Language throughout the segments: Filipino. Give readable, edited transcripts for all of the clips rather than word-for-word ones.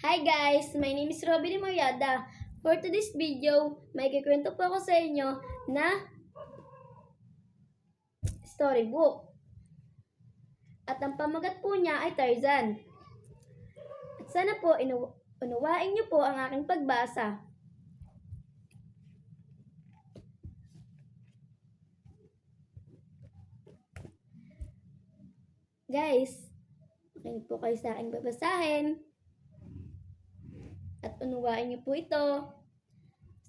Hi guys! My name is Robin Moyada. For today's video, may kikwento po ako sa inyo na storybook. At ang pamagat po niya ay Tarzan. At sana po unawain niyo po ang aking pagbasa. Guys, makinig po kayo sa aking babasahin. At unawain niyo po ito.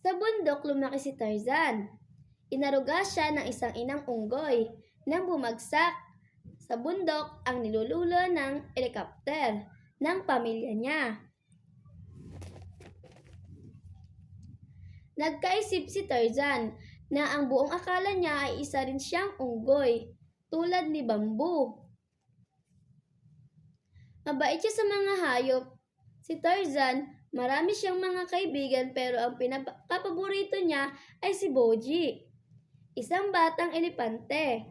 Sa bundok lumaki si Tarzan. Inaruga siya ng isang inang unggoy nang bumagsak sa bundok ang nilululo ng helicopter ng pamilya niya. Nagkaisip si Tarzan na ang buong akala niya ay isa rin siyang unggoy tulad ni Bamboo. Mabait siya sa mga hayop. Si Tarzan, marami siyang mga kaibigan pero ang pinakapaborito niya ay si Boji, isang batang elepante.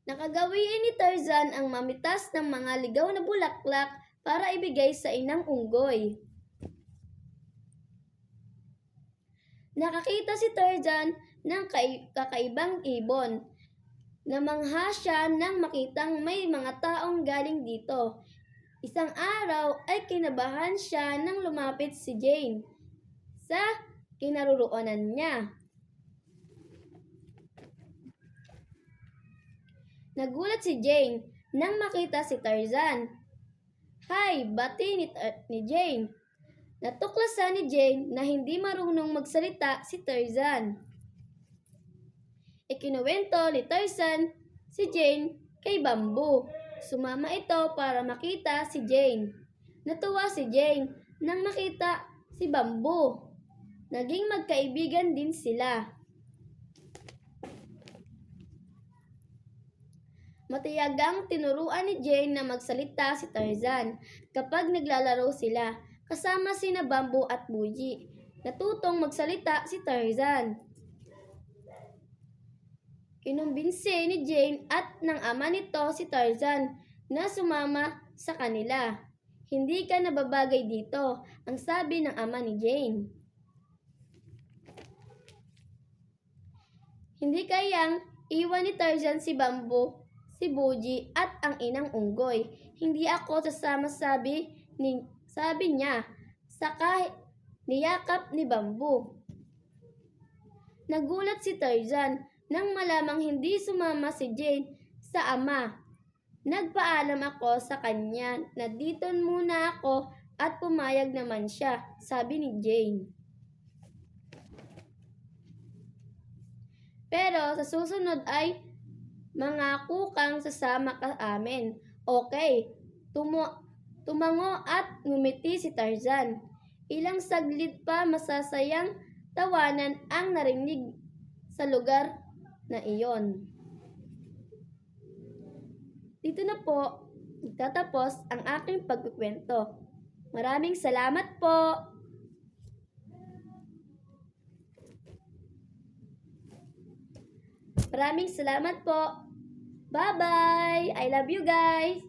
Nakagawiin ni Tarzan ang mamitas ng mga ligaw na bulaklak para ibigay sa inang unggoy. Nakakita si Tarzan ng kakaibang ibon. Namangha siya nang makitang may mga taong galing dito. Isang araw ay kinabahan siya nang lumapit si Jane sa kinaroroonan niya. Nagulat si Jane nang makita si Tarzan. "Hi!" bati ni Jane. Natuklasan ni Jane na hindi marunong magsalita si Tarzan. Ikinuwento ni Tarzan si Jane kay Bamboo. Sumama ito para makita si Jane. Natuwa si Jane nang makita si Bamboo. Naging magkaibigan din sila. Matiyagang tinuruan ni Jane na magsalita si Tarzan kapag naglalaro sila kasama sina Bamboo at Boji. Natutong magsalita si Tarzan. Kinumbinsi ni Jane at ng ama nito si Tarzan na sumama sa kanila. "Hindi ka nababagay dito," ang sabi ng ama ni Jane. Hindi kayang iwan ni Tarzan si Bamboo, si Boji at ang inang unggoy. "Hindi ako sasama," sabi niya. Saka niyakap ni Bamboo. Nagulat si Tarzan nang malamang hindi sumama si Jane sa ama. "Nagpaalam ako sa kanya na dito muna ako at pumayag naman siya," sabi ni Jane. "Pero sa susunod ay mangako kang sasama ka amin." "Okay." Tumango at ngumiti si Tarzan. Ilang saglit pa masasayang tawanan ang narinig sa lugar na iyon. Dito na po nagtatapos ang aking pagkukwento. Maraming salamat po! Maraming salamat po! Bye-bye! I love you guys!